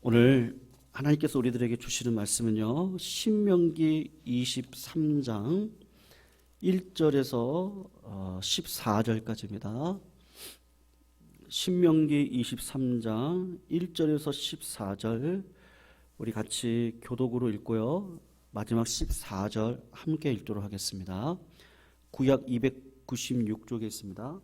오늘 하나님께서 우리들에게 주시는 말씀은요, 신명기 23장 1절에서 14절까지입니다. 신명기 23장 1절에서 14절 우리 같이 교독으로 읽고요, 마지막 14절 함께 읽도록 하겠습니다. 구약 296쪽에 있습니다.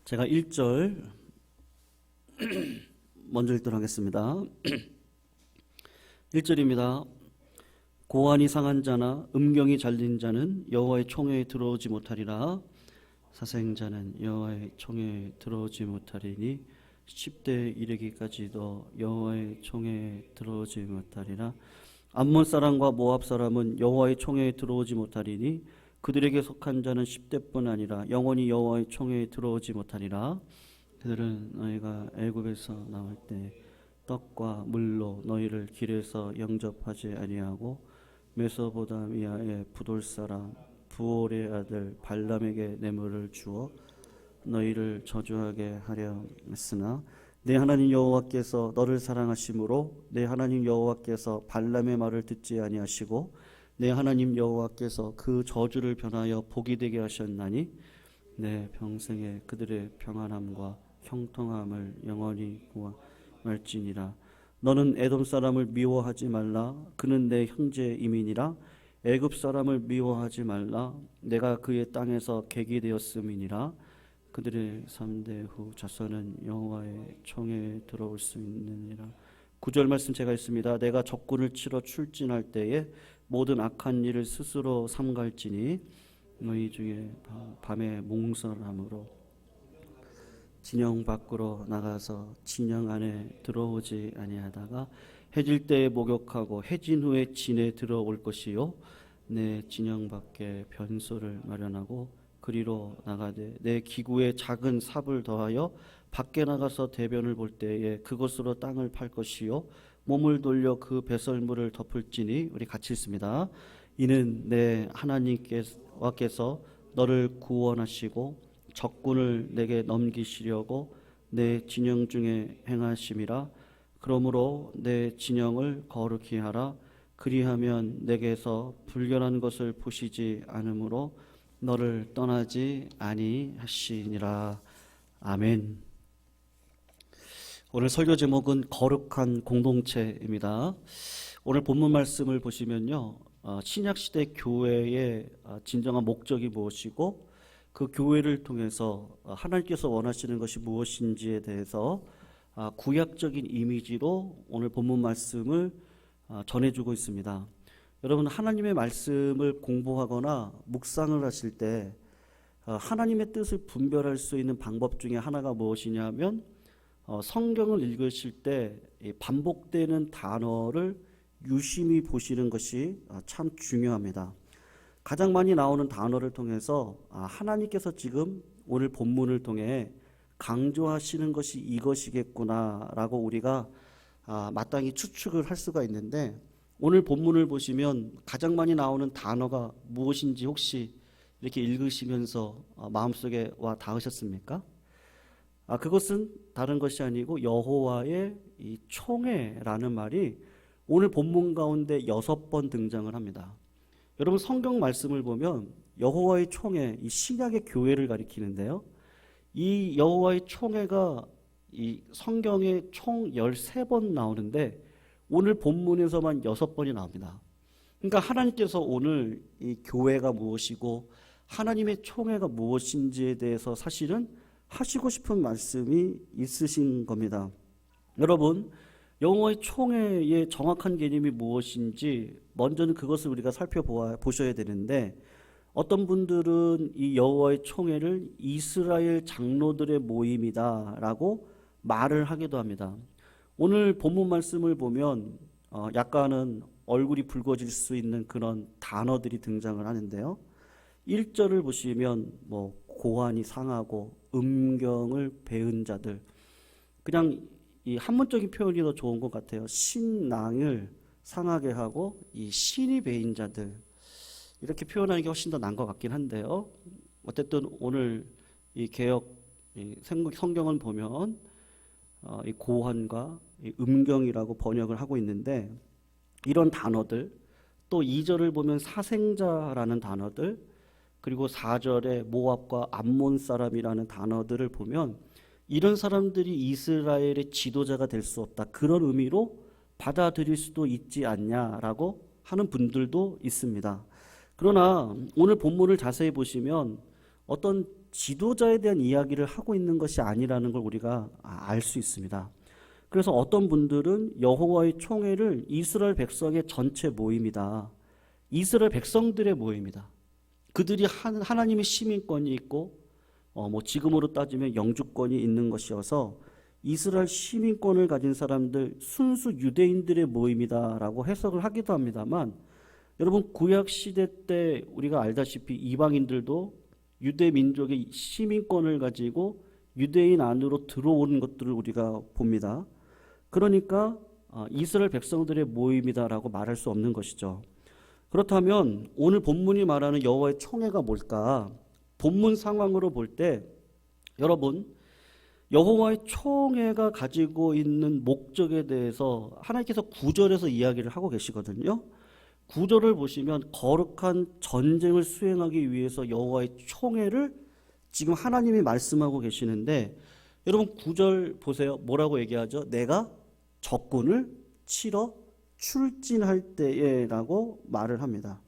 제가 1절 먼저 읽도록 하겠습니다. 1절입니다. 고안이 상한 자나 음경이 잘린 자는 여호와의 총회에 들어오지 못하리라. 사생자는 여호와의 총회에 들어오지 못하리니 10대 이르기까지도 여호와의 총회에 들어오지 못하리라. 암몬 사람과 모압 사람은 여호와의 총회에 들어오지 못하리니 그들에게 속한 자는 10대뿐 아니라 영원히 여호와의 총회에 들어오지 못하리라. 그들은 너희가 애굽에서 나올 때 떡과 물로 너희를 길에서 영접하지 아니하고 메소포다미아의 부돌 사람 부올의 아들 발람에게 뇌물을 주어 너희를 저주하게 하려 했으나 내 하나님 여호와께서 너를 사랑하심으로 내 하나님 여호와께서 발람의 말을 듣지 아니하시고 내 하나님 여호와께서 그 저주를 변하여 복이 되게 하셨나니 내 평생에 그들의 평안함과 형통함을 영원히 구할지니라. 너는 에돔 사람을 미워하지 말라. 그는 내 형제임이니라. 애굽 사람을 미워하지 말라. 내가 그의 땅에서 객이 되었음이니라. 그들의 3대 후 자손은 여호와의 총회에 들어올 수 있느니라. 9절 말씀 제가 있습니다. 내가 적군을 치러 출진할 때에 모든 악한 일을 스스로 삼갈지니 너희 중에 밤에 몽설함으로 진영 밖으로 나가서 진영 안에 들어오지 아니하다가 해질 때에 목욕하고 해진 후에 진에 들어올 것이요 내 진영 밖에 변소를 마련하고 그리로 나가되 내 기구에 작은 삽을 더하여 밖에 나가서 대변을 볼 때에 그것으로 땅을 팔 것이요 몸을 돌려 그 배설물을 덮을지니 우리 같이 읽습니다. 이는 내 하나님께서 너를 구원하시고 적군을 내게 넘기시려고 내 진영 중에 행하심이라. 그러므로 내 진영을 거룩히 하라. 그리하면 내게서 불결한 것을 보시지 않으므로 너를 떠나지 아니하시니라. 아멘. 오늘 설교 제목은 거룩한 공동체입니다. 오늘 본문 말씀을 보시면요, 신약시대 교회의 진정한 목적이 무엇이고 그 교회를 통해서 하나님께서 원하시는 것이 무엇인지에 대해서 구약적인 이미지로 오늘 본문 말씀을 전해주고 있습니다. 여러분, 하나님의 말씀을 공부하거나 묵상을 하실 때 하나님의 뜻을 분별할 수 있는 방법 중에 하나가 무엇이냐면 성경을 읽으실 때 반복되는 단어를 유심히 보시는 것이 참 중요합니다. 가장 많이 나오는 단어를 통해서 하나님께서 지금 오늘 본문을 통해 강조하시는 것이 이것이겠구나라고 우리가 마땅히 추측을 할 수가 있는데, 오늘 본문을 보시면 가장 많이 나오는 단어가 무엇인지 혹시 이렇게 읽으시면서 마음속에 와 닿으셨습니까? 그것은 다른 것이 아니고 여호와의 이 총회라는 말이 오늘 본문 가운데 6번 등장을 합니다. 여러분, 성경 말씀을 보면 여호와의 총회, 이 신약의 교회를 가리키는데요, 이 여호와의 총회가 이 성경에 총 13번 나오는데 오늘 본문에서만 6번이 나옵니다. 그러니까 하나님께서 오늘 이 교회가 무엇이고 하나님의 총회가 무엇인지에 대해서 사실은 하시고 싶은 말씀이 있으신 겁니다. 여러분, 여호와의 총회의 정확한 개념이 무엇인지 먼저는 그것을 우리가 살펴보셔야 되는데, 어떤 분들은 이 여호와의 총회를 이스라엘 장로들의 모임이다라고 말을 하기도 합니다. 오늘 본문 말씀을 보면 약간은 얼굴이 붉어질 수 있는 그런 단어들이 등장을 하는데요. 1절을 보시면 고안이 상하고 음경을 배은 자들, 그냥 이 한문적인 표현이 더 좋은 것 같아요. 신앙을 상하게 하고 이 신이 배인 자들, 이렇게 표현하는 게 훨씬 더 나은 것 같긴 한데요. 어쨌든 오늘 이 개역 이 성경을 보면 이 고환과 이 음경이라고 번역을 하고 있는데, 이런 단어들, 또 2절을 보면 사생자라는 단어들, 그리고 4절에 모압과 암몬 사람이라는 단어들을 보면 이런 사람들이 이스라엘의 지도자가 될 수 없다, 그런 의미로 받아들일 수도 있지 않냐라고 하는 분들도 있습니다. 그러나 오늘 본문을 자세히 보시면 어떤 지도자에 대한 이야기를 하고 있는 것이 아니라는 걸 우리가 알 수 있습니다. 그래서 어떤 분들은 여호와의 총회를 이스라엘 백성의 전체 모임이다, 이스라엘 백성들의 모임이다, 그들이 하나님의 시민권이 있고 뭐 지금으로 따지면 영주권이 있는 것이어서 이스라엘 시민권을 가진 사람들, 순수 유대인들의 모임이다라고 해석을 하기도 합니다만, 여러분 구약 시대 때 우리가 알다시피 이방인들도 유대 민족의 시민권을 가지고 유대인 안으로 들어오는 것들을 우리가 봅니다. 그러니까 이스라엘 백성들의 모임이다라고 말할 수 없는 것이죠. 그렇다면 오늘 본문이 말하는 여호와의 총회가 뭘까? 본문 상황으로 볼 때 여러분, 여호와의 총회가 가지고 있는 목적에 대해서 하나님께서 9절에서 이야기를 하고 계시거든요. 9절을 보시면 거룩한 전쟁을 수행하기 위해서 여호와의 총회를 지금 하나님이 말씀하고 계시는데, 여러분 9절 보세요. 뭐라고 얘기하죠? 내가 적군을 치러 출진할 때에 라고 말을 합니다.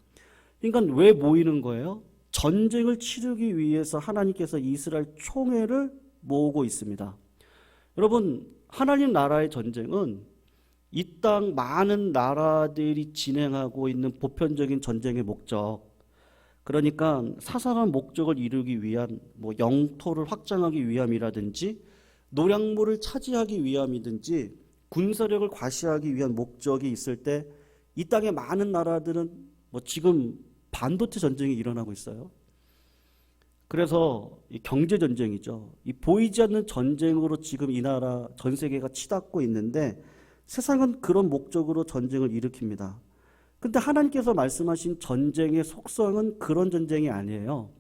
그러니까 왜 모이는 거예요? 전쟁을 치르기 위해서 하나님께서 이스라엘 총회를 모으고 있습니다. 여러분, 하나님 나라의 전쟁은 이 땅 많은 나라들이 진행하고 있는 보편적인 전쟁의 목적, 그러니까 사상한 목적을 이루기 위한 뭐 영토를 확장하기 위함이라든지 노량물을 차지하기 위함이든지 군사력을 과시하기 위한 목적이 있을 때 이 땅의 많은 나라들은 뭐 지금 반도체 전쟁이 일어나고 있어요. 그래서 이 경제 전쟁이죠. 이 보이지 않는 전쟁으로 지금 이 나라 전 세계가 치닫고 있는데, 세상은 그런 목적으로 전쟁을 일으킵니다. 근데 하나님께서 말씀하신 전쟁의 속성은 그런 전쟁이 아니에요.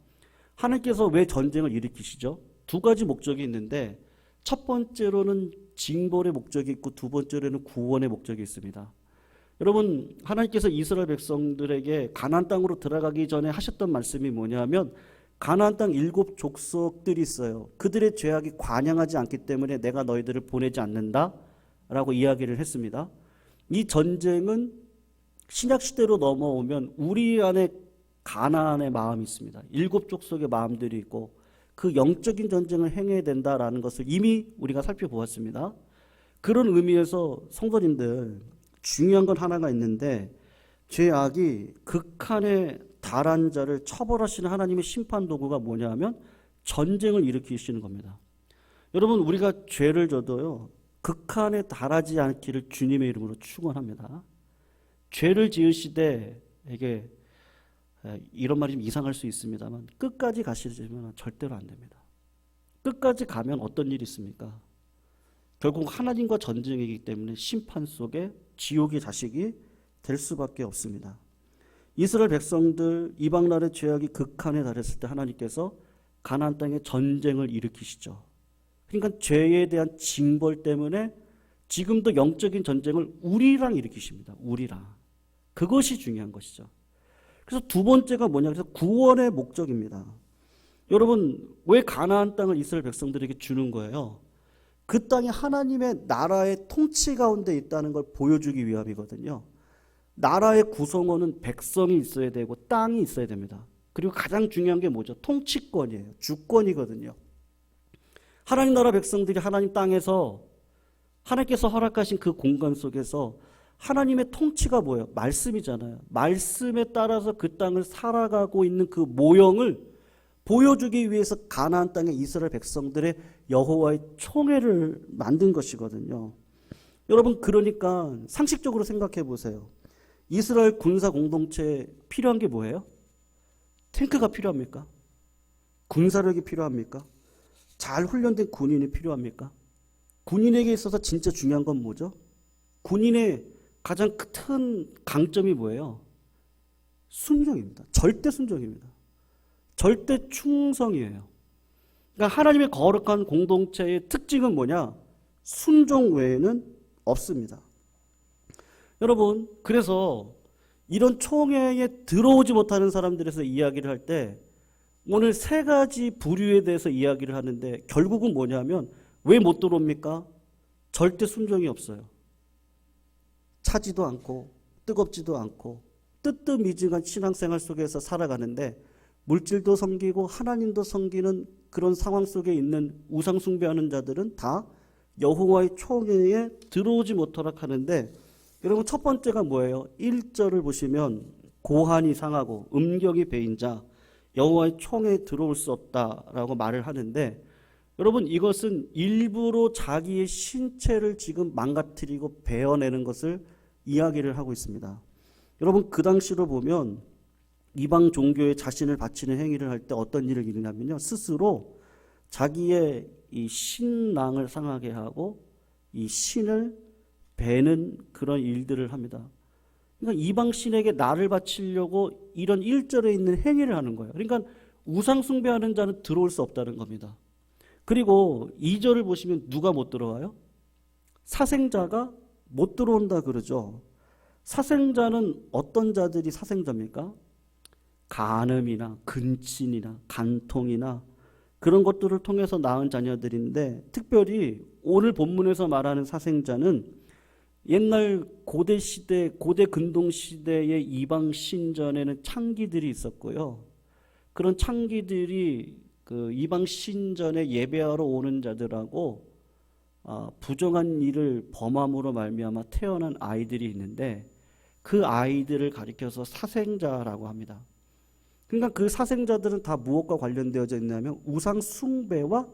하나님께서 왜 전쟁을 일으키시죠? 두 가지 목적이 있는데, 첫 번째로는 징벌의 목적이 있고 두 번째로는 구원의 목적이 있습니다. 여러분, 하나님께서 이스라엘 백성들에게 가나안 땅으로 들어가기 전에 하셨던 말씀이 뭐냐면, 가나안 땅 7 족속들이 있어요. 그들의 죄악이 관영하지 않기 때문에 내가 너희들을 보내지 않는다 라고 이야기를 했습니다. 이 전쟁은 신약시대로 넘어오면 우리 안에 가나안의 마음이 있습니다. 7 족속의 마음들이 있고 그 영적인 전쟁을 행해야 된다라는 것을 이미 우리가 살펴보았습니다. 그런 의미에서 성도님들, 중요한 건 하나가 있는데, 죄악이 극한에 달한 자를 처벌하시는 하나님의 심판 도구가 뭐냐 하면 전쟁을 일으키시는 겁니다. 여러분, 우리가 죄를 져도요, 극한에 달하지 않기를 주님의 이름으로 축원합니다. 죄를 지으시되, 이게 이런 말이 좀 이상할 수 있습니다만 끝까지 가시려면 절대로 안 됩니다. 끝까지 가면 어떤 일이 있습니까? 결국 하나님과 전쟁이기 때문에 심판 속에 지옥의 자식이 될 수밖에 없습니다. 이스라엘 백성들, 이방 나라의 죄악이 극한에 달했을 때 하나님께서 가나안 땅에 전쟁을 일으키시죠. 그러니까 죄에 대한 징벌 때문에 지금도 영적인 전쟁을 우리랑 일으키십니다. 우리랑. 그것이 중요한 것이죠. 그래서 두 번째가 뭐냐? 그래서 구원의 목적입니다. 여러분, 왜 가나안 땅을 이스라엘 백성들에게 주는 거예요? 그 땅이 하나님의 나라의 통치 가운데 있다는 걸 보여주기 위함이거든요. 나라의 구성원은 백성이 있어야 되고 땅이 있어야 됩니다. 그리고 가장 중요한 게 뭐죠? 통치권이에요. 주권이거든요. 하나님 나라 백성들이 하나님 땅에서 하나님께서 허락하신 그 공간 속에서 하나님의 통치가 뭐예요? 말씀이잖아요. 말씀에 따라서 그 땅을 살아가고 있는 그 모형을 보여주기 위해서 가나안 땅의 이스라엘 백성들의 여호와의 총회를 만든 것이거든요. 여러분, 그러니까 상식적으로 생각해 보세요. 이스라엘 군사 공동체에 필요한 게 뭐예요? 탱크가 필요합니까? 군사력이 필요합니까? 잘 훈련된 군인이 필요합니까? 군인에게 있어서 진짜 중요한 건 뭐죠? 군인의 가장 큰 강점이 뭐예요? 순종입니다. 절대 순종입니다. 절대 충성이에요. 그러니까 하나님의 거룩한 공동체의 특징은 뭐냐? 순종 외에는 없습니다. 여러분, 그래서 이런 총회에 들어오지 못하는 사람들에서 이야기를 할 때 오늘 세 가지 부류에 대해서 이야기를 하는데 결국은 뭐냐면 왜 못 들어옵니까? 절대 순종이 없어요. 차지도 않고 뜨겁지도 않고 뜨뜻미지근한 신앙생활 속에서 살아가는데 물질도 섬기고 하나님도 섬기는 그런 상황 속에 있는 우상 숭배하는 자들은 다 여호와의 총회에 들어오지 못하도록 하는데, 여러분 첫 번째가 뭐예요? 1절을 보시면 고한이 상하고 음경이 배인 자 여호와의 총회에 들어올 수 없다라고 말을 하는데, 여러분 이것은 일부러 자기의 신체를 지금 망가뜨리고 베어내는 것을 이야기를 하고 있습니다. 여러분 그 당시로 보면 이방 종교에 자신을 바치는 행위를 할 때 어떤 일을 일어나면요, 스스로 자기의 이 신랑을 상하게 하고 이 신을 베는 그런 일들을 합니다. 그러니까 이방 신에게 나를 바치려고 이런 1절에 있는 행위를 하는 거예요. 그러니까 우상 숭배하는 자는 들어올 수 없다는 겁니다. 그리고 2절을 보시면 누가 못 들어와요? 사생자가 못 들어온다 그러죠. 사생자는 어떤 자들이 사생자입니까? 간음이나 근친이나 간통이나 그런 것들을 통해서 낳은 자녀들인데, 특별히 오늘 본문에서 말하는 사생자는 옛날 고대 시대, 고대 근동 시대의 이방 신전에는 창기들이 있었고요. 그런 창기들이 그 이방 신전에 예배하러 오는 자들하고 부정한 일을 범함으로 말미암아 태어난 아이들이 있는데 그 아이들을 가리켜서 사생자라고 합니다. 그러니까 그 사생자들은 다 무엇과 관련되어져 있냐면 우상 숭배와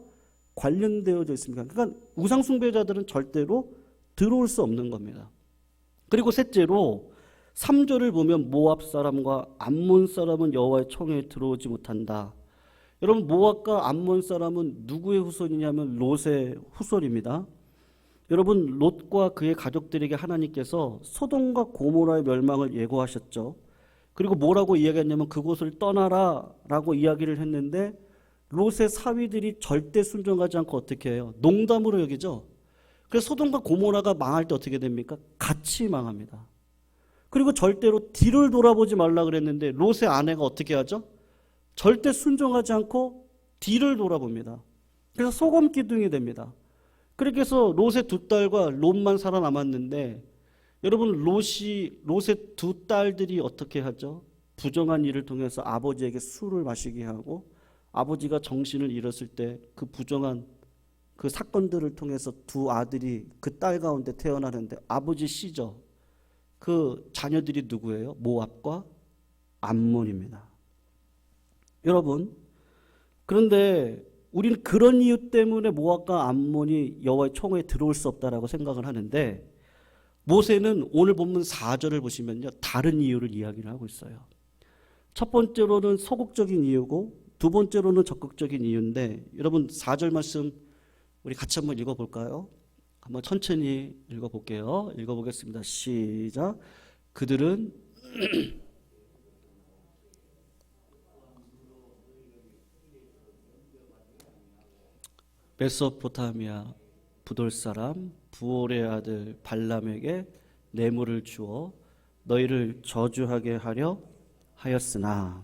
관련되어져 있습니다. 그러니까 우상 숭배자들은 절대로 들어올 수 없는 겁니다. 그리고 셋째로 3절을 보면 모압 사람과 암몬 사람은 여호와의 총회에 들어오지 못한다. 여러분 모압과 암몬 사람은 누구의 후손이냐면 롯의 후손입니다. 여러분 롯과 그의 가족들에게 하나님께서 소돔과 고모라의 멸망을 예고하셨죠. 그리고 뭐라고 이야기했냐면 그곳을 떠나라 라고 이야기를 했는데 롯의 사위들이 절대 순종하지 않고 어떻게 해요? 농담으로 여기죠. 그래서 소돔과 고모라가 망할 때 어떻게 됩니까? 같이 망합니다. 그리고 절대로 뒤를 돌아보지 말라 그랬는데 롯의 아내가 어떻게 하죠? 절대 순종하지 않고 뒤를 돌아봅니다. 그래서 소금 기둥이 됩니다. 그렇게 해서 롯의 두 딸과 롯만 살아남았는데, 여러분 롯의 두 딸들이 어떻게 하죠? 부정한 일을 통해서 아버지에게 술을 마시게 하고 아버지가 정신을 잃었을 때 그 부정한 그 사건들을 통해서 두 아들이 그 딸 가운데 태어나는데 아버지 씨죠. 그 자녀들이 누구예요? 모압과 암몬입니다. 여러분, 그런데 우리는 그런 이유 때문에 모압과 암몬이 여호와의 총회에 들어올 수 없다라고 생각을 하는데, 모세는 오늘 본문 4절을 보시면요, 다른 이유를 이야기를 하고 있어요. 첫 번째로는 소극적인 이유고 두 번째로는 적극적인 이유인데, 여러분 4절 말씀 우리 같이 한번 읽어볼까요? 한번 천천히 읽어볼게요. 읽어보겠습니다. 시작. 그들은 메소포타미아 부돌 사람 부올의 아들 발람에게 뇌물을 주어 너희를 저주하게 하려 하였으나,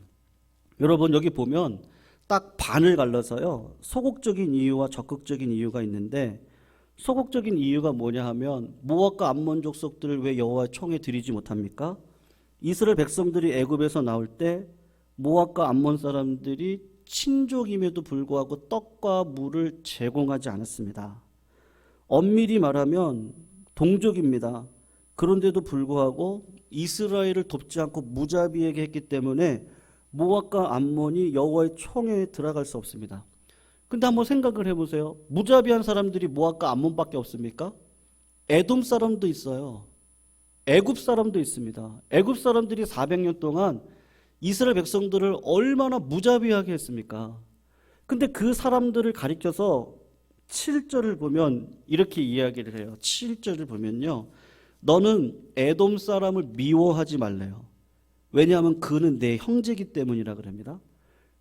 여러분 여기 보면 딱 반을 갈라서요, 소극적인 이유와 적극적인 이유가 있는데, 소극적인 이유가 뭐냐 하면 모압과 암몬 족속들을 왜 여호와의 총에 들이지 못합니까? 이스라엘 백성들이 애굽에서 나올 때 모압과 암몬 사람들이 친족임에도 불구하고 떡과 물을 제공하지 않았습니다. 엄밀히 말하면 동족입니다. 그런데도 불구하고 이스라엘을 돕지 않고 무자비하게 했기 때문에 모압과 암몬이 여호와의 총회에 들어갈 수 없습니다. 근데 한번 생각을 해보세요. 무자비한 사람들이 모압과 암몬밖에 없습니까? 에돔 사람도 있어요. 애굽 사람도 있습니다. 애굽 사람들이 400년 동안 이스라엘 백성들을 얼마나 무자비하게 했습니까? 근데 그 사람들을 가리켜서 7절을 보면 이렇게 이야기를 해요. 7절을 보면요, 너는 에돔 사람을 미워하지 말래요. 왜냐하면 그는 내 형제이기 때문이라 그럽니다.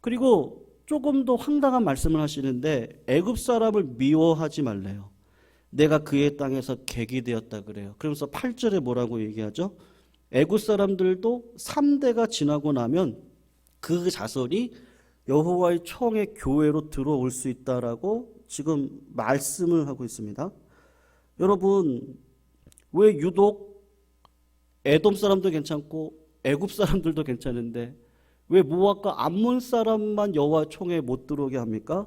그리고 조금 더 황당한 말씀을 하시는데 애굽 사람을 미워하지 말래요. 내가 그의 땅에서 객이 되었다 그래요. 그러면서 8절에 뭐라고 얘기하죠? 애굽 사람들도 3대가 지나고 나면 그 자손이 여호와의 총회 교회로 들어올 수 있다라고 지금 말씀을 하고 있습니다. 여러분, 왜 유독 에돔 사람도 괜찮고 애굽 사람들도 괜찮은데 왜 모압과 암몬 사람만 여호와 총회에 못 들어오게 합니까?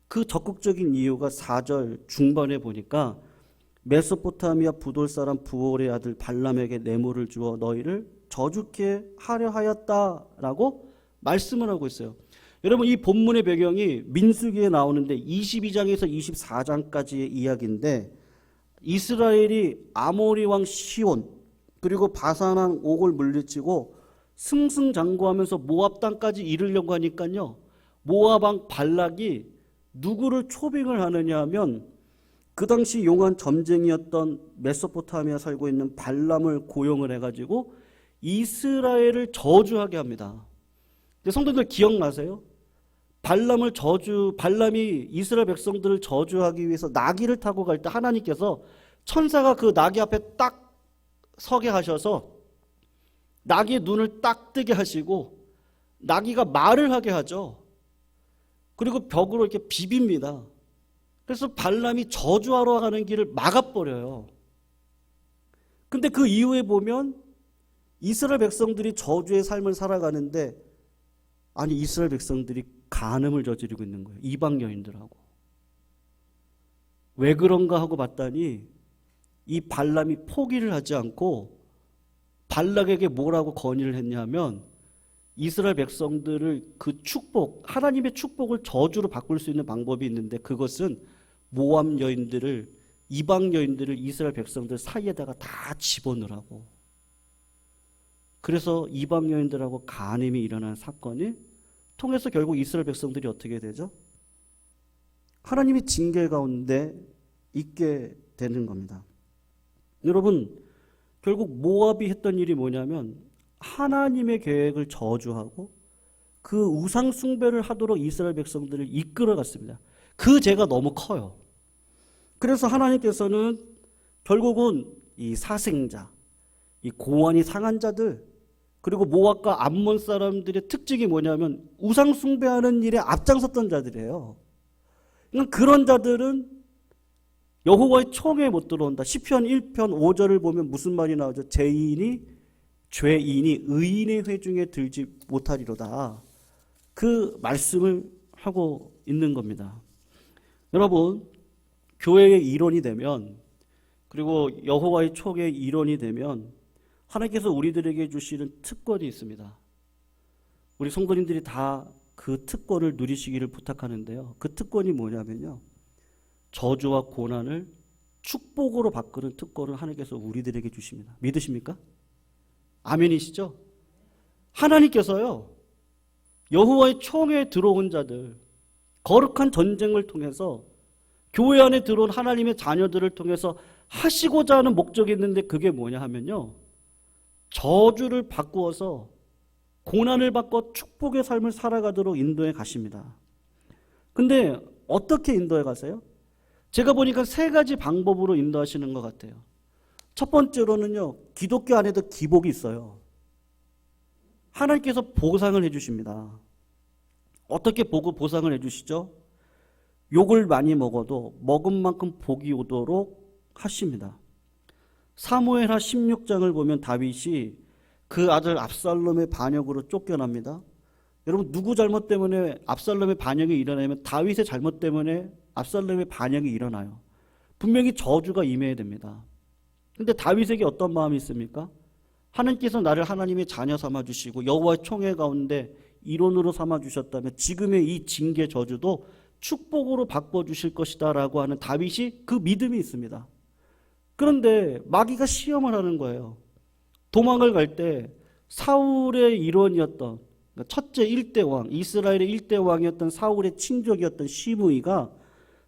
그 적극적인 이유가 4절 중반에 보니까 메소포타미아 부돌 사람 부올의 아들 발람에게 뇌물을 주어 너희를 저주케 하려 하였다라고 말씀을 하고 있어요. 여러분, 이 본문의 배경이 민수기에 나오는데 22장에서 24장까지의 이야기인데 이스라엘이 아모리 왕 시온 그리고 바산 왕 옥을 물리치고 승승장구하면서 모압 땅까지 이르려고 하니까요, 모압 왕 발락이 누구를 초빙을 하느냐 하면 그 당시 용한 점쟁이였던 메소포타미아 살고 있는 발람을 고용을 해가지고 이스라엘을 저주하게 합니다. 근데 성도들 기억나세요? 발람이 이스라엘 백성들을 저주하기 위해서 나귀를 타고 갈 때 하나님께서 천사가 그 나귀 앞에 딱 서게 하셔서 나귀의 눈을 딱 뜨게 하시고 나귀가 말을 하게 하죠. 그리고 벽으로 이렇게 비빕니다. 그래서 발람이 저주하러 가는 길을 막아버려요. 근데 그 이후에 보면 이스라엘 백성들이 저주의 삶을 살아가는데 아니 이스라엘 백성들이 간음을 저지르고 있는 거예요. 이방 여인들하고. 왜 그런가 하고 봤더니 이 발람이 포기를 하지 않고 발락에게 뭐라고 건의를 했냐면 이스라엘 백성들을 그 축복, 하나님의 축복을 저주로 바꿀 수 있는 방법이 있는데 그것은 모압 여인들을, 이방 여인들을 이스라엘 백성들 사이에다가 다 집어넣으라고. 그래서 이방 여인들하고 간음이 일어난 사건이 통해서 결국 이스라엘 백성들이 어떻게 되죠? 하나님의 징계 가운데 있게 되는 겁니다. 여러분, 결국 모압이 했던 일이 뭐냐면 하나님의 계획을 저주하고 그 우상 숭배를 하도록 이스라엘 백성들을 이끌어갔습니다. 그 죄가 너무 커요. 그래서 하나님께서는 결국은 이 사생자, 이 고환이 상한 자들, 그리고 모압과 암몬 사람들의 특징이 뭐냐면 우상 숭배하는 일에 앞장섰던 자들이에요. 그러니까 그런 자들은 여호와의 총회에 못 들어온다. 시편 1편 5절을 보면 무슨 말이 나오죠? 죄인이 의인의 회중에 들지 못하리로다. 그 말씀을 하고 있는 겁니다. 여러분, 교회의 일원이 되면, 그리고 여호와의 총회의 일원이 되면 하나님께서 우리들에게 주시는 특권이 있습니다. 우리 성도님들이 다 그 특권을 누리시기를 부탁하는데요. 그 특권이 뭐냐면요, 저주와 고난을 축복으로 바꾸는 특권을 하나님께서 우리들에게 주십니다. 믿으십니까? 아멘이시죠? 하나님께서요, 여호와의 총회에 들어온 자들, 거룩한 전쟁을 통해서 교회 안에 들어온 하나님의 자녀들을 통해서 하시고자 하는 목적이 있는데 그게 뭐냐 하면요, 저주를 바꾸어서 고난을 바꿔 축복의 삶을 살아가도록 인도해 가십니다. 근데 어떻게 인도해 가세요? 제가 보니까 3가지 방법으로 인도하시는 것 같아요. 첫 번째로는요, 기독교 안에도 기복이 있어요. 하나님께서 보상을 해주십니다. 어떻게 보상을 해주시죠? 욕을 많이 먹어도 먹은 만큼 복이 오도록 하십니다. 사무엘하 16장을 보면 다윗이 그 아들 압살롬의 반역으로 쫓겨납니다. 여러분, 누구 잘못 때문에 압살롬의 반역이 일어나면 다윗의 잘못 때문에 압살롬의 반역이 일어나요. 분명히 저주가 임해야 됩니다. 그런데 다윗에게 어떤 마음이 있습니까? 하나님께서 나를 하나님의 자녀 삼아주시고 여호와의 총회 가운데 일원으로 삼아주셨다면 지금의 이 징계 저주도 축복으로 바꿔주실 것이다 라고 하는 다윗이 그 믿음이 있습니다. 그런데 마귀가 시험을 하는 거예요. 도망을 갈 때 사울의 일원이었던, 첫째 1대 왕, 이스라엘의 1대 왕이었던 사울의 친족이었던 시므이가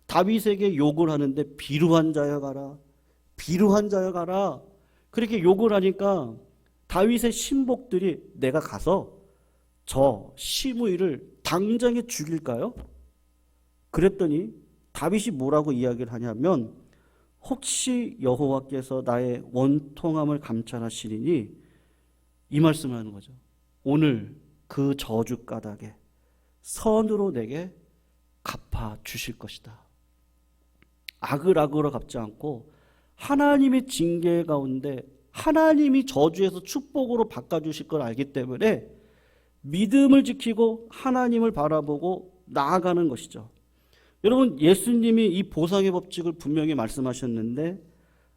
다윗에게 욕을 하는데 비루한 자여 가라, 비루한 자여 가라, 그렇게 욕을 하니까 다윗의 신복들이 내가 가서 저 시므이를 당장에 죽일까요? 그랬더니 다윗이 뭐라고 이야기를 하냐면 혹시 여호와께서 나의 원통함을 감찰하시리니 이 말씀을 하는 거죠. 오늘 그 저주 까닭에 선으로 내게 갚아 주실 것이다. 악을 악으로 갚지 않고 하나님의 징계 가운데 하나님이 저주에서 축복으로 바꿔주실 걸 알기 때문에 믿음을 지키고 하나님을 바라보고 나아가는 것이죠. 여러분, 예수님이 이 보상의 법칙을 분명히 말씀하셨는데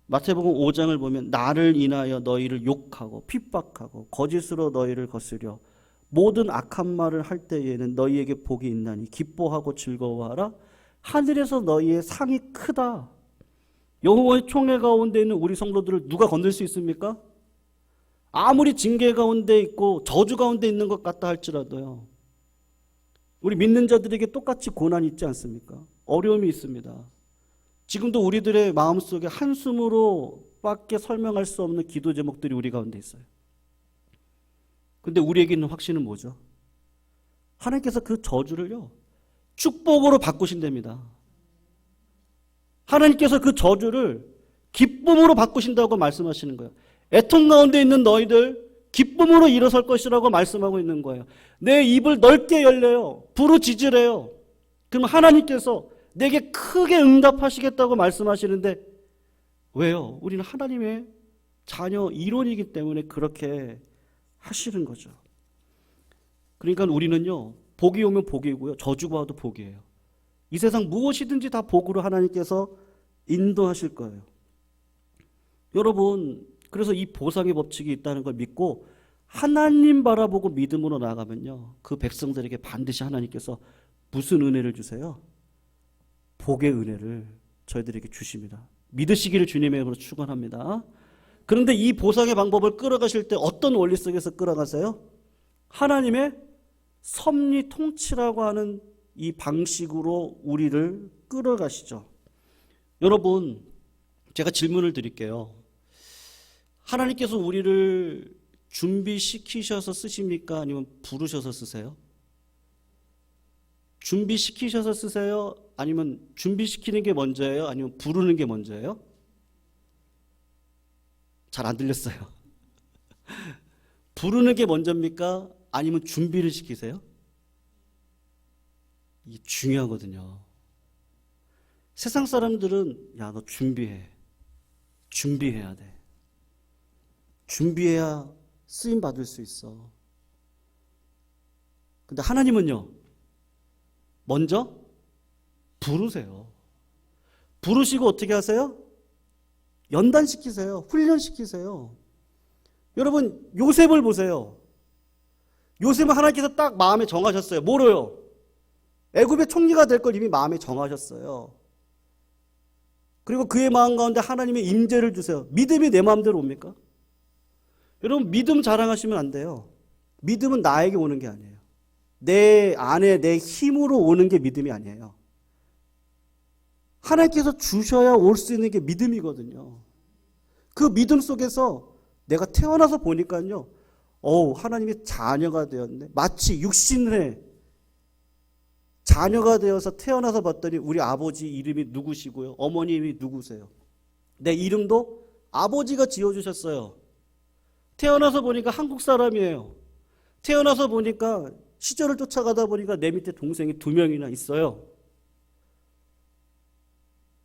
마태복음 5장을 보면 나를 인하여 너희를 욕하고 핍박하고 거짓으로 너희를 거스려 모든 악한 말을 할 때에는 너희에게 복이 있나니 기뻐하고 즐거워하라. 하늘에서 너희의 상이 크다. 여호와의 총회 가운데 있는 우리 성도들을 누가 건들 수 있습니까? 아무리 징계 가운데 있고 저주 가운데 있는 것 같다 할지라도요. 우리 믿는 자들에게 똑같이 고난이 있지 않습니까? 어려움이 있습니다. 지금도 우리들의 마음속에 한숨으로밖에 설명할 수 없는 기도 제목들이 우리 가운데 있어요. 근데 우리에게 있는 확신은 뭐죠? 하나님께서 그 저주를요 축복으로 바꾸신답니다. 하나님께서 그 저주를 기쁨으로 바꾸신다고 말씀하시는 거예요. 애통 가운데 있는 너희들 기쁨으로 일어설 것이라고 말씀하고 있는 거예요. 내 입을 넓게 열려요. 부르짖으래요. 그럼 하나님께서 내게 크게 응답하시겠다고 말씀하시는데 왜요? 우리는 하나님의 자녀 이론이기 때문에 그렇게 하시는 거죠. 그러니까 우리는요 복이 오면 복이고요 저주가 와도 복이에요. 이 세상 무엇이든지 다 복으로 하나님께서 인도하실 거예요. 여러분, 그래서 이 보상의 법칙이 있다는 걸 믿고 하나님 바라보고 믿음으로 나아가면요 그 백성들에게 반드시 하나님께서 무슨 은혜를 주세요? 복의 은혜를 저희들에게 주십니다. 믿으시기를 주님의 이름으로 축원합니다. 그런데 이 보상의 방법을 끌어가실 때 어떤 원리 속에서 끌어가세요? 하나님의 섭리 통치라고 하는 이 방식으로 우리를 끌어가시죠. 여러분, 제가 질문을 드릴게요. 하나님께서 우리를 준비시키셔서 쓰십니까? 아니면 부르셔서 쓰세요? 준비시키셔서 쓰세요? 아니면 준비시키는 게 먼저예요? 아니면 부르는 게 먼저예요? 잘 안 들렸어요. 부르는 게 먼저입니까? 아니면 준비를 시키세요? 이게 중요하거든요. 세상 사람들은 야, 너 준비해. 준비해야 돼. 준비해야 쓰임 받을 수 있어. 근데 하나님은요. 먼저 부르세요. 부르시고 어떻게 하세요? 연단시키세요. 훈련시키세요. 여러분, 요셉을 보세요. 요셉은 하나님께서 딱 마음에 정하셨어요. 뭐로요? 애굽의 총리가 될 걸 이미 마음에 정하셨어요. 그리고 그의 마음 가운데 하나님의 임재를 주세요. 믿음이 내 마음대로 옵니까? 여러분, 믿음 자랑하시면 안 돼요. 믿음은 나에게 오는 게 아니에요. 내 안에 내 힘으로 오는 게 믿음이 아니에요. 하나님께서 주셔야 올 수 있는 게 믿음이거든요. 그 믿음 속에서 내가 태어나서 보니까요. 하나님의 자녀가 되었네. 마치 육신의 자녀가 되어서 태어나서 봤더니 우리 아버지 이름이 누구시고요. 어머님이 누구세요. 내 이름도 아버지가 지어주셨어요. 태어나서 보니까 한국 사람이에요. 태어나서 보니까 시절을 쫓아가다 보니까 내 밑에 동생이 2명이나 있어요.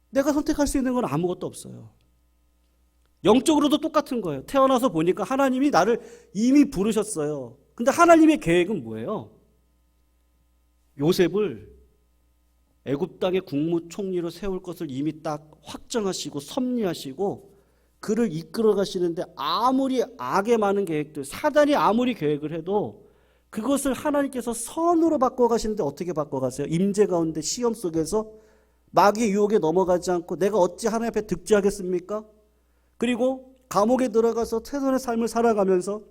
내가 선택할 수 있는 건 아무것도 없어요. 영적으로도 똑같은 거예요. 태어나서 보니까 하나님이 나를 이미 부르셨어요. 근데 하나님의 계획은 뭐예요? 요셉을 애굽 땅의 국무총리로 세울 것을 이미 딱 확정하시고 섭리하시고 그를 이끌어 가시는데 아무리 악의 많은 계획들, 사단이 아무리 계획을 해도 그것을 하나님께서 선으로 바꿔가시는데 어떻게 바꿔가세요? 임재 가운데 시험 속에서 마귀의 유혹에 넘어가지 않고 내가 어찌 하나님 앞에 득지하겠습니까? 그리고 감옥에 들어가서 최선의 삶을 살아가면서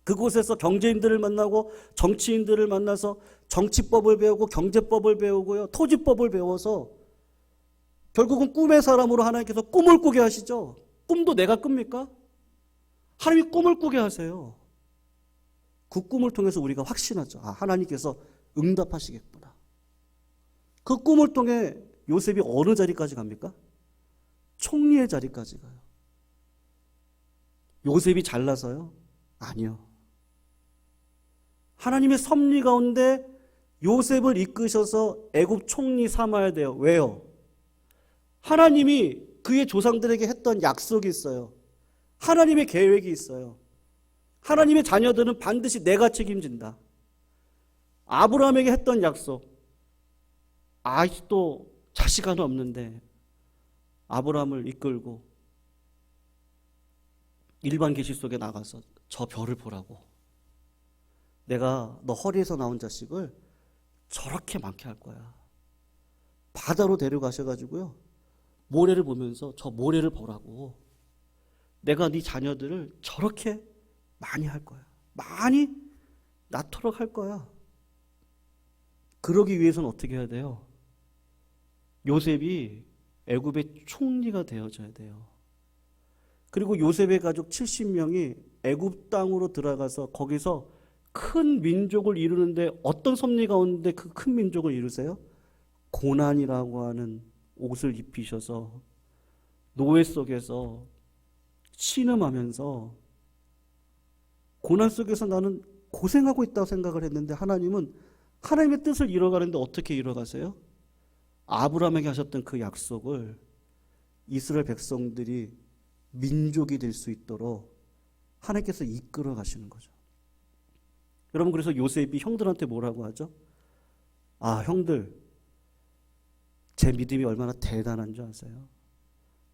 그곳에서 경제인들을 만나고 정치인들을 만나서 정치법을 배우고 경제법을 배우고요. 토지법을 배워서 결국은 꿈의 사람으로 하나님께서 꿈을 꾸게 하시죠. 꿈도 내가 꿉니까? 하나님이 꿈을 꾸게 하세요. 그 꿈을 통해서 우리가 확신하죠. 하나님께서 응답하시겠구나. 그 꿈을 통해 요셉이 어느 자리까지 갑니까? 총리의 자리까지 가요. 요셉이 잘나서요? 아니요. 하나님의 섭리 가운데 요셉을 이끄셔서 애굽 총리 삼아야 돼요. 왜요? 하나님이 그의 조상들에게 했던 약속이 있어요. 하나님의 계획이 있어요. 하나님의 자녀들은 반드시 내가 책임진다. 아브라함에게 했던 약속. 아직도 자식 하나 없는데 아브라함을 이끌고 일반 계시 속에 나가서 저 별을 보라고. 내가 너 허리에서 나온 자식을 저렇게 많게 할 거야. 바다로 데려가셔가지고요. 모래를 보면서 저 모래를 보라고. 내가 네 자녀들을 저렇게 많이 할 거야. 많이 낳도록 할 거야. 그러기 위해서는 어떻게 해야 돼요? 요셉이 애굽의 총리가 되어져야 돼요. 그리고 요셉의 가족 70명이 애굽 땅으로 들어가서 거기서 큰 민족을 이루는데 어떤 섭리 가운데 그 큰 민족을 이루세요? 고난이라고 하는 옷을 입히셔서 노예 속에서 신음하면서 고난 속에서 나는 고생하고 있다고 생각을 했는데 하나님은 하나님의 뜻을 이뤄가는데 어떻게 이뤄가세요? 아브라함에게 하셨던 그 약속을 이스라엘 백성들이 민족이 될 수 있도록 하나님께서 이끌어 가시는 거죠. 여러분, 그래서 요셉이 형들한테 뭐라고 하죠? 아, 형들, 제 믿음이 얼마나 대단한 줄 아세요?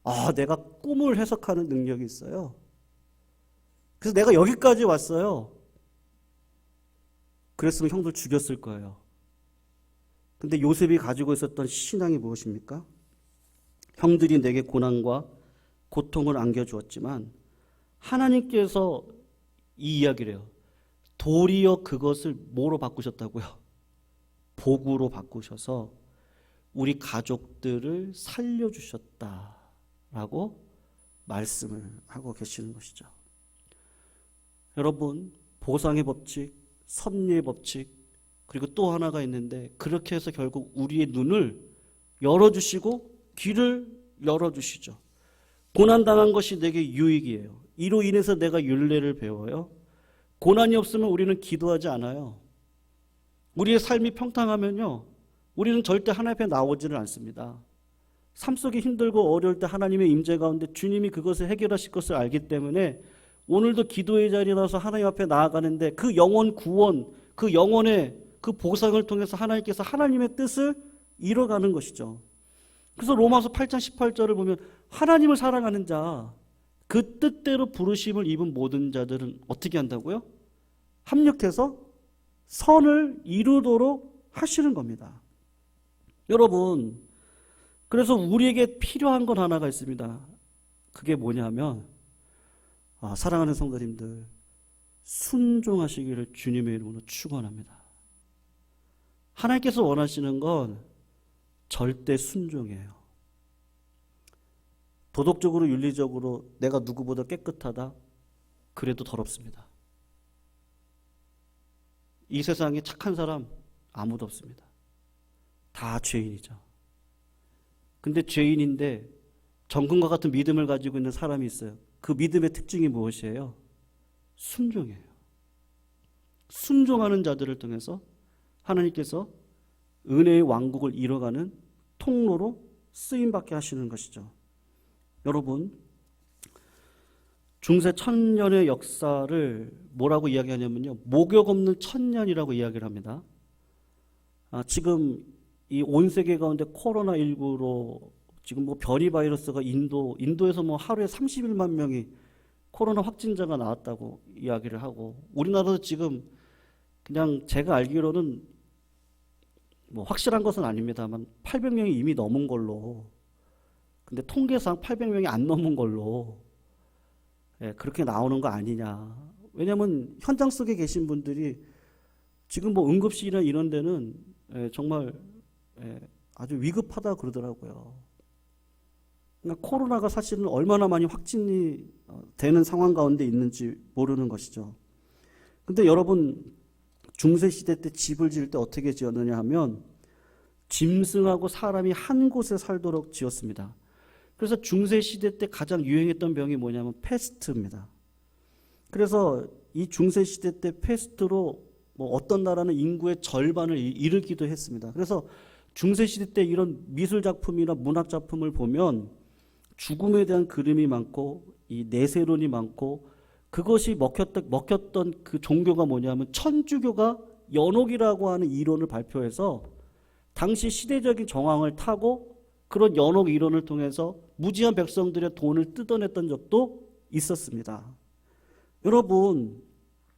아, 내가 꿈을 해석하는 능력이 있어요. 그래서 내가 여기까지 왔어요. 그랬으면 형들 죽였을 거예요. 근데 요셉이 가지고 있었던 신앙이 무엇입니까? 형들이 내게 고난과 고통을 안겨주었지만 하나님께서 이 이야기를 해요. 도리어 그것을 뭐로 바꾸셨다고요? 복으로 바꾸셔서 우리 가족들을 살려주셨다라고 말씀을 하고 계시는 것이죠. 여러분, 보상의 법칙, 섭리의 법칙, 그리고 또 하나가 있는데 그렇게 해서 결국 우리의 눈을 열어주시고 귀를 열어주시죠. 고난당한 것이 내게 유익이에요. 이로 인해서 내가 율례를 배워요. 고난이 없으면 우리는 기도하지 않아요. 우리의 삶이 평탄하면요, 우리는 절대 하나님 앞에 나오지를 않습니다. 삶 속에 힘들고 어려울 때 하나님의 임재 가운데 주님이 그것을 해결하실 것을 알기 때문에 오늘도 기도의 자리라서 하나님 앞에 나아가는데 그 영혼 구원, 그 영혼의 그 보상을 통해서 하나님께서 하나님의 뜻을 이뤄가는 것이죠. 그래서 로마서 8장 18절을 보면 하나님을 사랑하는 자, 그 뜻대로 부르심을 입은 모든 자들은 어떻게 한다고요? 합력해서 선을 이루도록 하시는 겁니다. 여러분, 그래서 우리에게 필요한 건 하나가 있습니다. 그게 뭐냐면 사랑하는 성도님들, 순종하시기를 주님의 이름으로 축원합니다. 하나님께서 원하시는 건 절대 순종이에요. 도덕적으로 윤리적으로 내가 누구보다 깨끗하다? 그래도 더럽습니다. 이 세상에 착한 사람 아무도 없습니다. 다 죄인이죠. 근데 죄인인데 정금과 같은 믿음을 가지고 있는 사람이 있어요. 그 믿음의 특징이 무엇이에요? 순종이에요. 순종하는 자들을 통해서 하나님께서 은혜의 왕국을 이뤄가는 통로로 쓰임받게 하시는 것이죠. 여러분, 중세 1000년의 역사를 뭐라고 이야기하냐면요, 목욕 없는 1000년이라고 이야기를 합니다. 지금 이 온 세계 가운데 코로나19로 지금 뭐 변이 바이러스가 인도에서 뭐 하루에 31만 명이 코로나 확진자가 나왔다고 이야기를 하고, 우리나라도 지금 그냥 제가 알기로는 뭐 확실한 것은 아닙니다만 800명이 이미 넘은 걸로, 근데 통계상 800명이 안 넘은 걸로 그렇게 나오는 거 아니냐. 왜냐하면 현장 속에 계신 분들이 지금 뭐 응급실이나 이런 데는 정말 아주 위급하다 그러더라고요. 그러니까 코로나가 사실은 얼마나 많이 확진이 되는 상황 가운데 있는지 모르는 것이죠. 근데 여러분, 중세시대 때 집을 지을 때 어떻게 지었느냐 하면 짐승하고 사람이 한 곳에 살도록 지었습니다. 그래서 중세시대 때 가장 유행했던 병이 뭐냐면 패스트입니다. 그래서 이 중세시대 때 패스트로 뭐 어떤 나라는 인구의 절반을 잃기도 했습니다. 그래서 중세시대 때 이런 미술작품이나 문학작품을 보면 죽음에 대한 그림이 많고 이 내세론이 많고 그것이 먹혔던 그 종교가 뭐냐면 천주교가 연옥이라고 하는 이론을 발표해서 당시 시대적인 정황을 타고 그런 연옥 이론을 통해서 무지한 백성들의 돈을 뜯어냈던 적도 있었습니다. 여러분,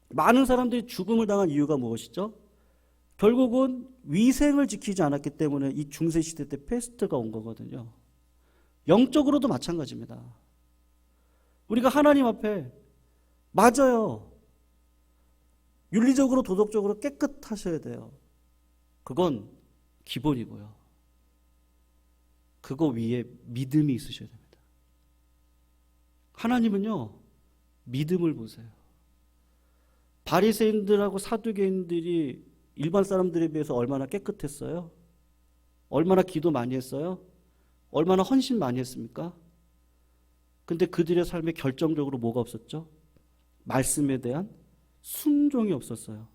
많은 사람들이 죽음을 당한 이유가 무엇이죠? 결국은 위생을 지키지 않았기 때문에 이 중세시대 때 패스트가 온 거거든요. 영적으로도 마찬가지입니다. 우리가 하나님 앞에 맞아요. 윤리적으로 도덕적으로 깨끗하셔야 돼요. 그건 기본이고요. 그거 위에 믿음이 있으셔야 됩니다. 하나님은요, 믿음을 보세요. 바리새인들하고 사두개인들이 일반 사람들에 비해서 얼마나 깨끗했어요? 얼마나 기도 많이 했어요? 얼마나 헌신 많이 했습니까? 근데 그들의 삶에 결정적으로 뭐가 없었죠? 말씀에 대한 순종이 없었어요.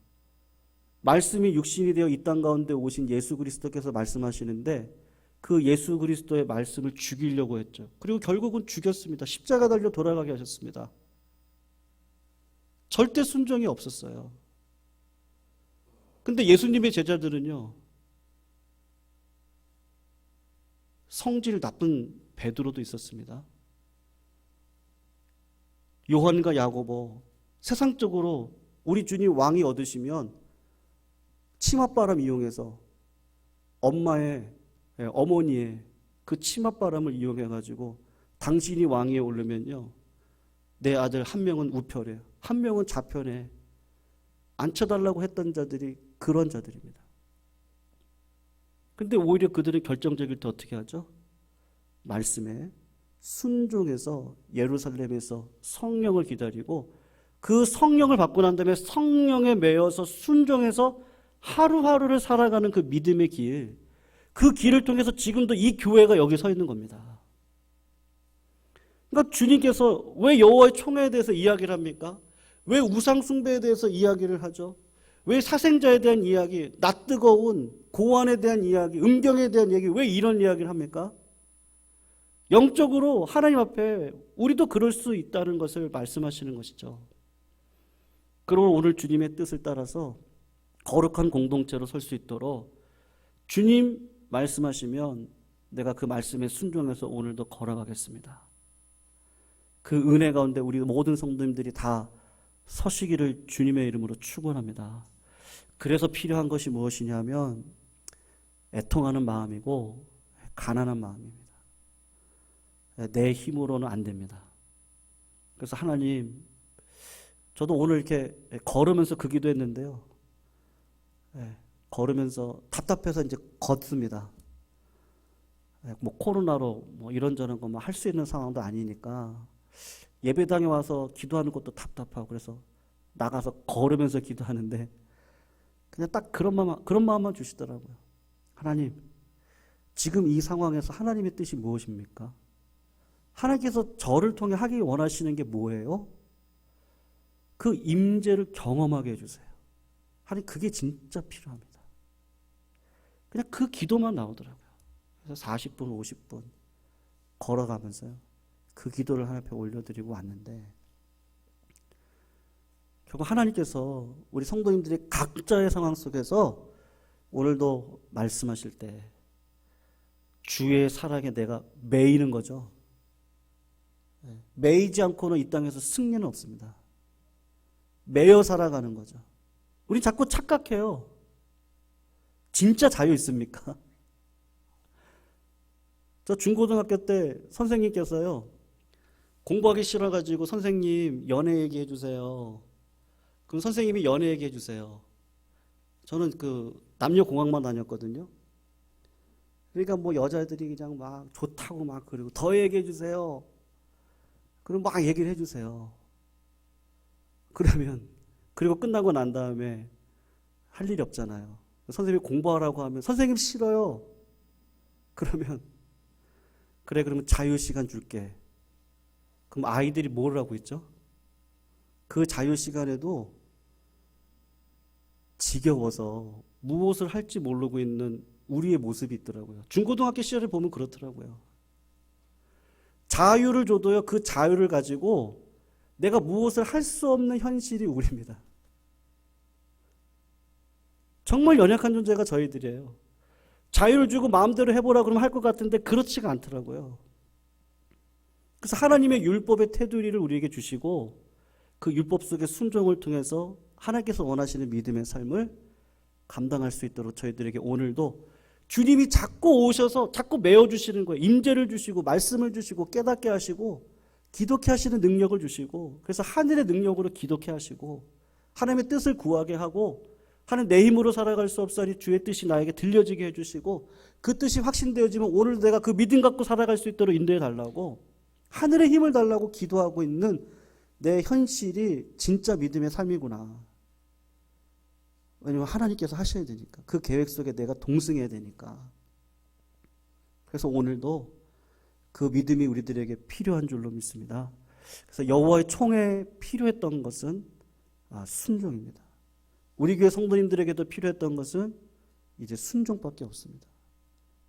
말씀이 육신이 되어 이 땅 가운데 오신 예수 그리스도께서 말씀하시는데 그 예수 그리스도의 말씀을 죽이려고 했죠. 그리고 결국은 죽였습니다. 십자가 달려 돌아가게 하셨습니다. 절대 순종이 없었어요. 근데 예수님의 제자들은요, 성질 나쁜 베드로도 있었습니다. 요한과 야고보, 세상적으로 우리 주님 왕이 얻으시면 치맛바람 이용해서 어머니의 그 치맛바람을 이용해가지고 당신이 왕위에 오르면요, 내 아들 한 명은 우편에, 한 명은 좌편에 앉혀달라고 했던 자들이 그런 자들입니다. 근데 오히려 그들은 결정적일 때 어떻게 하죠? 말씀에 순종해서 예루살렘에서 성령을 기다리고 그 성령을 받고 난 다음에 성령에 매여서 순종해서 하루하루를 살아가는 그 믿음의 길, 그 길을 통해서 지금도 이 교회가 여기 서 있는 겁니다. 그러니까 주님께서 왜 여호와의 총회에 대해서 이야기를 합니까? 왜 우상 숭배에 대해서 이야기를 하죠? 왜 사생자에 대한 이야기, 낯뜨거운 고환에 대한 이야기, 음경에 대한 얘기, 왜 이런 이야기를 합니까? 영적으로 하나님 앞에 우리도 그럴 수 있다는 것을 말씀하시는 것이죠. 그러므로 오늘 주님의 뜻을 따라서 거룩한 공동체로 설 수 있도록 주님 말씀하시면 내가 그 말씀에 순종해서 오늘도 걸어가겠습니다. 그 은혜 가운데 우리 모든 성도님들이 다 서시기를 주님의 이름으로 축원합니다. 그래서 필요한 것이 무엇이냐면 애통하는 마음이고 가난한 마음입니다. 내 힘으로는 안 됩니다. 그래서 하나님, 저도 오늘 이렇게 걸으면서 그 기도했는데요. 걸으면서 답답해서 이제 걷습니다. 뭐 코로나로 뭐 이런저런 거 뭐 할 수 있는 상황도 아니니까 예배당에 와서 기도하는 것도 답답하고 그래서 나가서 걸으면서 기도하는데 그냥 딱 그런 마음만 주시더라고요. 하나님, 지금 이 상황에서 하나님의 뜻이 무엇입니까? 하나님께서 저를 통해 하기 원하시는 게 뭐예요? 그 임재를 경험하게 해주세요. 하나님, 그게 진짜 필요합니다. 그냥 그 기도만 나오더라고요. 그래서 40분, 50분 걸어가면서요, 그 기도를 하나님 앞에 올려드리고 왔는데 결국 하나님께서 우리 성도님들이 각자의 상황 속에서 오늘도 말씀하실 때 주의 사랑에 내가 매이는 거죠. 매이지 않고는 이 땅에서 승리는 없습니다. 매여 살아가는 거죠. 우리 자꾸 착각해요. 진짜 자유 있습니까? 저 중고등학교 때 선생님께서요, 공부하기 싫어가지고 선생님 연애 얘기해 주세요. 그럼 선생님이 연애 얘기해 주세요. 저는 그 남녀공학만 다녔거든요. 그러니까 뭐 여자들이 그냥 막 좋다고 막 그리고 더 얘기해 주세요. 그럼 막 얘기를 해주세요. 그러면 그리고 끝나고 난 다음에 할 일이 없잖아요. 선생님이 공부하라고 하면 선생님 싫어요. 그러면 그래 그러면 자유시간 줄게. 그럼 아이들이 뭘 하고 있죠? 그 자유시간에도 지겨워서 무엇을 할지 모르고 있는 우리의 모습이 있더라고요. 중고등학교 시절을 보면 그렇더라고요. 자유를 줘도요, 그 자유를 가지고 내가 무엇을 할 수 없는 현실이 우리입니다. 정말 연약한 존재가 저희들이에요. 자유를 주고 마음대로 해보라 그러면 할 것 같은데 그렇지가 않더라고요. 그래서 하나님의 율법의 테두리를 우리에게 주시고 그 율법 속의 순종을 통해서 하나님께서 원하시는 믿음의 삶을 감당할 수 있도록 저희들에게 오늘도 주님이 자꾸 오셔서 자꾸 메워주시는 거예요. 임재를 주시고 말씀을 주시고 깨닫게 하시고 기독해 하시는 능력을 주시고, 그래서 하늘의 능력으로 기독해 하시고 하나님의 뜻을 구하게 하고, 하나님 내 힘으로 살아갈 수 없사니 주의 뜻이 나에게 들려지게 해주시고, 그 뜻이 확신되어지면 오늘 내가 그 믿음 갖고 살아갈 수 있도록 인도해 달라고, 하늘의 힘을 달라고 기도하고 있는 내 현실이 진짜 믿음의 삶이구나. 왜냐하면 하나님께서 하셔야 되니까, 그 계획 속에 내가 동승해야 되니까. 그래서 오늘도 그 믿음이 우리들에게 필요한 줄로 믿습니다. 그래서 여호와의 총회에 필요했던 것은 순종입니다. 우리 교회 성도님들에게도 필요했던 것은 이제 순종밖에 없습니다.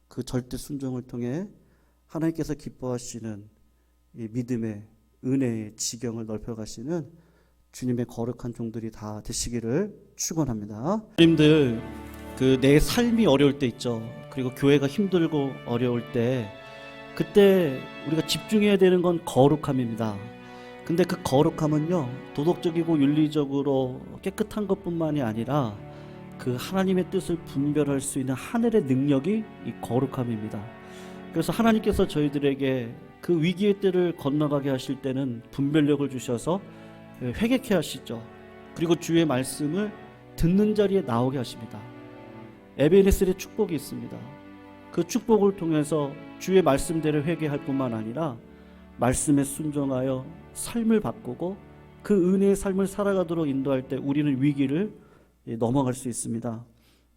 그 절대 순종을 통해 하나님께서 기뻐하시는 이 믿음의 은혜의 지경을 넓혀가시는 주님의 거룩한 종들이 다 되시기를 축원합니다. 주님들, 그 내 삶이 어려울 때 있죠. 그리고 교회가 힘들고 어려울 때, 그때 우리가 집중해야 되는 건 거룩함입니다. 근데 그 거룩함은요, 도덕적이고 윤리적으로 깨끗한 것뿐만이 아니라 그 하나님의 뜻을 분별할 수 있는 하늘의 능력이 이 거룩함입니다. 그래서 하나님께서 저희들에게 그 위기의 때를 건너가게 하실 때는 분별력을 주셔서 회개케 하시죠. 그리고 주의 말씀을 듣는 자리에 나오게 하십니다. 에베네셀의 축복이 있습니다. 그 축복을 통해서 주의 말씀대로 회개할 뿐만 아니라 말씀에 순종하여 삶을 바꾸고 그 은혜의 삶을 살아가도록 인도할 때 우리는 위기를 넘어갈 수 있습니다.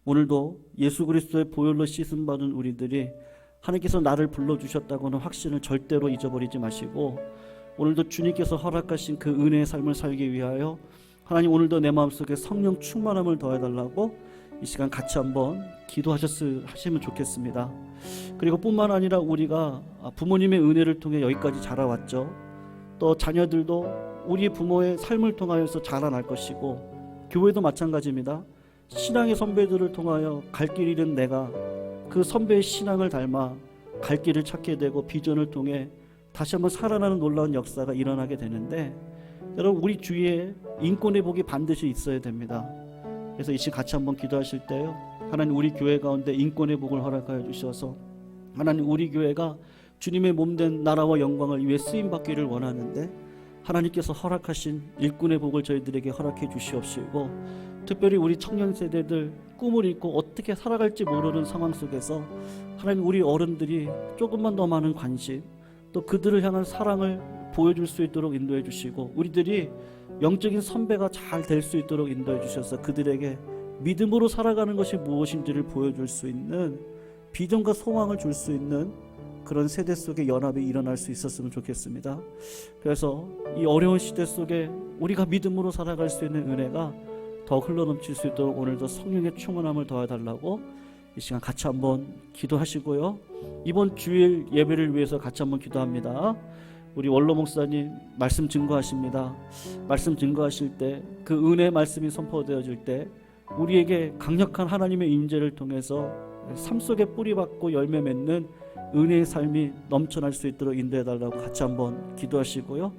오늘도 예수 그리스도의 보혈로 씻음 받은 우리들이 하나님께서 나를 불러주셨다고는 확신을 절대로 잊어버리지 마시고, 오늘도 주님께서 허락하신 그 은혜의 삶을 살기 위하여 하나님 오늘도 내 마음속에 성령 충만함을 더해달라고 이 시간 같이 한번 기도하시면 좋겠습니다. 그리고 뿐만 아니라 우리가 부모님의 은혜를 통해 여기까지 자라왔죠. 또 자녀들도 우리 부모의 삶을 통하여서 자라날 것이고, 교회도 마찬가지입니다. 신앙의 선배들을 통하여 갈 길 잃은 내가 그 선배의 신앙을 닮아 갈 길을 찾게 되고 비전을 통해 다시 한번 살아나는 놀라운 역사가 일어나게 되는데, 여러분 우리 주위에 인권의 복이 반드시 있어야 됩니다. 그래서 이 시간 같이 한번 기도하실 때요, 하나님 우리 교회 가운데 인권의 복을 허락하여 주셔서 하나님 우리 교회가 주님의 몸된 나라와 영광을 위해 쓰임받기를 원하는데, 하나님께서 허락하신 일꾼의 복을 저희들에게 허락해 주시옵시고, 특별히 우리 청년 세대들 꿈을 잃고 어떻게 살아갈지 모르는 상황 속에서 하나님 우리 어른들이 조금만 더 많은 관심, 또 그들을 향한 사랑을 보여줄 수 있도록 인도해 주시고, 우리들이 영적인 선배가 잘 될 수 있도록 인도해 주셔서 그들에게 믿음으로 살아가는 것이 무엇인지를 보여줄 수 있는 비전과 소망을 줄 수 있는 그런 세대 속에 연합이 일어날 수 있었으면 좋겠습니다. 그래서 이 어려운 시대 속에 우리가 믿음으로 살아갈 수 있는 은혜가 더 흘러넘칠 수 있도록 오늘도 성령의 충만함을 더해달라고 이 시간 같이 한번 기도하시고요, 이번 주일 예배를 위해서 같이 한번 기도합니다. 우리 원로 목사님 말씀 증거하십니다. 말씀 증거하실 때 그 은혜의 말씀이 선포되어질 때 우리에게 강력한 하나님의 임재를 통해서 삶 속에 뿌리박고 열매 맺는 은혜의 삶이 넘쳐날 수 있도록 인도해달라고 같이 한번 기도하시고요,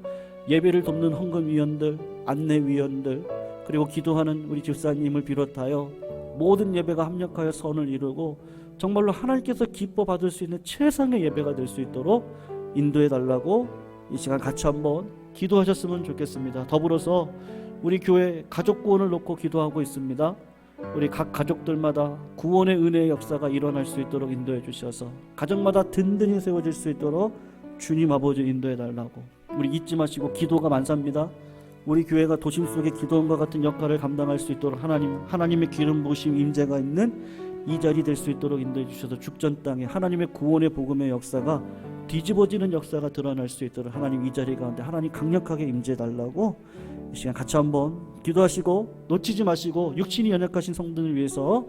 예배를 돕는 헌금위원들, 안내위원들, 그리고 기도하는 우리 집사님을 비롯하여 모든 예배가 합력하여 선을 이루고 정말로 하나님께서 기뻐 받을 수 있는 최상의 예배가 될 수 있도록 인도해달라고 이 시간 같이 한번 기도하셨으면 좋겠습니다. 더불어서 우리 교회 가족 구원을 놓고 기도하고 있습니다. 우리 각 가족들마다 구원의 은혜의 역사가 일어날 수 있도록 인도해 주셔서 가정마다 든든히 세워질 수 있도록 주님 아버지 인도해 달라고, 우리 잊지 마시고 기도가 만사입니다. 우리 교회가 도심 속의 기도원과 같은 역할을 감당할 수 있도록 하나님의 기름 부으심 임재가 있는 이 자리 될 수 있도록 인도해 주셔서 죽전 땅에 하나님의 구원의 복음의 역사가 뒤집어지는 역사가 드러날 수 있도록 하나님 이 자리 가운데 하나님 강력하게 임재해 달라고 이 시간 같이 한번 기도하시고 놓치지 마시고 육신이 연약하신 성도를 위해서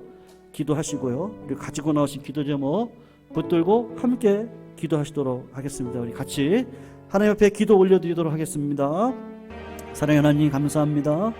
기도하시고요. 그리고 가지고 나오신 기도 제목 붙들고 함께 기도하시도록 하겠습니다. 우리 같이 하나님 앞에 기도 올려드리도록 하겠습니다. 사랑의 하나님 감사합니다.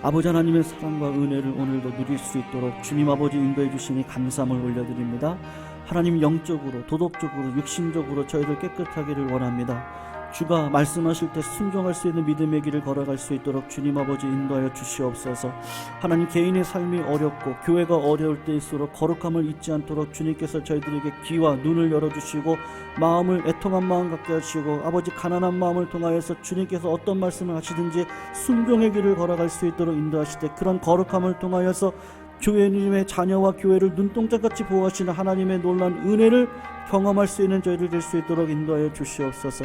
아버지 하나님의 사랑과 은혜를 오늘도 누릴 수 있도록 주님 아버지 인도해 주시니 감사함을 올려드립니다. 하나님 영적으로 도덕적으로 육신적으로 저희들 깨끗하기를 원합니다. 주가 말씀하실 때 순종할 수 있는 믿음의 길을 걸어갈 수 있도록 주님 아버지 인도하여 주시옵소서. 하나님 개인의 삶이 어렵고 교회가 어려울 때일수록 거룩함을 잊지 않도록 주님께서 저희들에게 귀와 눈을 열어주시고 마음을 애통한 마음 갖게 하시고 아버지 가난한 마음을 통하여서 주님께서 어떤 말씀을 하시든지 순종의 길을 걸어갈 수 있도록 인도하시되 그런 거룩함을 통하여서 교회님의 자녀와 교회를 눈동자같이 보호하시는 하나님의 놀라운 은혜를 경험할 수 있는 저희들 될 수 있도록 인도하여 주시옵소서.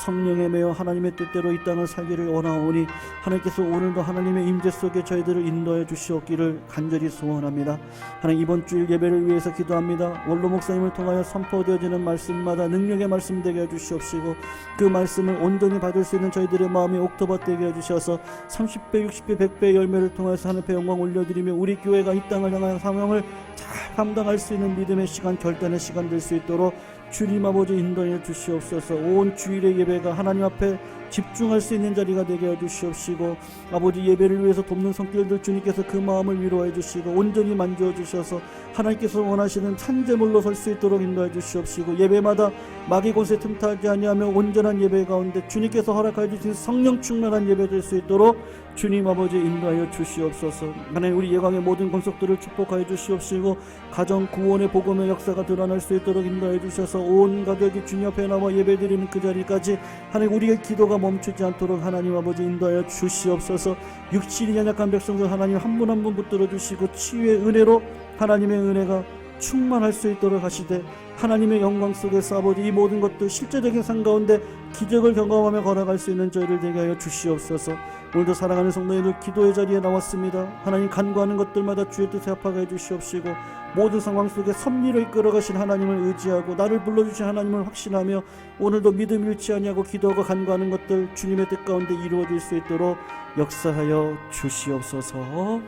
성령에 매여 하나님의 뜻대로 이 땅을 살기를 원하오니 하나님께서 오늘도 하나님의 임재 속에 저희들을 인도하여 주시옵기를 간절히 소원합니다. 하나님 이번 주일 예배를 위해서 기도합니다. 원로 목사님을 통하여 선포되어지는 말씀마다 능력의 말씀 되게 해주시옵시고 그 말씀을 온전히 받을 수 있는 저희들의 마음이 옥토밭되게 해주셔서 30배 60배 100배 열매를 통해서 하나님의 영광 올려드리며 우리 교회가 이 땅을 향한 사명을 잘 감당할 수 있는 믿음의 시간 결단의 시간 될 수 있도록 주님 아버지 인도해 주시옵소서. 온 주일의 예배가 하나님 앞에 집중할 수 있는 자리가 되게 해주시옵시고 아버지 예배를 위해서 돕는 성길들 주님께서 그 마음을 위로해 주시고 온전히 만져 주셔서 하나님께서 원하시는 찬제물로 설 수 있도록 인도해 주시옵시고 예배마다 마귀 곳에 틈타지 아니하며 온전한 예배 가운데 주님께서 허락하여 주신 성령 충만한 예배 될 수 있도록 주님 아버지 인도하여 주시옵소서. 하나님 우리 예강의 모든 권속들을 축복하여 주시옵시고 가정 구원의 복음의 역사가 드러날 수 있도록 인도하여 주셔서 온 가족이 주님 앞에 나와 예배드리는 그 자리까지 하나님 우리의 기도가 멈추지 않도록 하나님 아버지 인도하여 주시옵소서. 육신이 연약한 백성들 하나님 한 분 한 분 붙들어 주시고 치유의 은혜로 하나님의 은혜가 충만할 수 있도록 하시되 하나님의 영광 속에서 아버지 이 모든 것들 실제적인 삶 가운데 기적을 경험하며 걸어갈 수 있는 저희를 되게 하여 주시옵소서. 오늘도 사랑하는 성도님들 기도의 자리에 나왔습니다. 하나님 간구하는 것들마다 주의 뜻에 합하게 해주시옵시고 모든 상황 속에 섭리로 이끌어가신 하나님을 의지하고 나를 불러주신 하나님을 확신하며 오늘도 믿음 잃지 아니하고 기도하고 간구하는 것들 주님의 뜻 가운데 이루어질 수 있도록 역사하여 주시옵소서.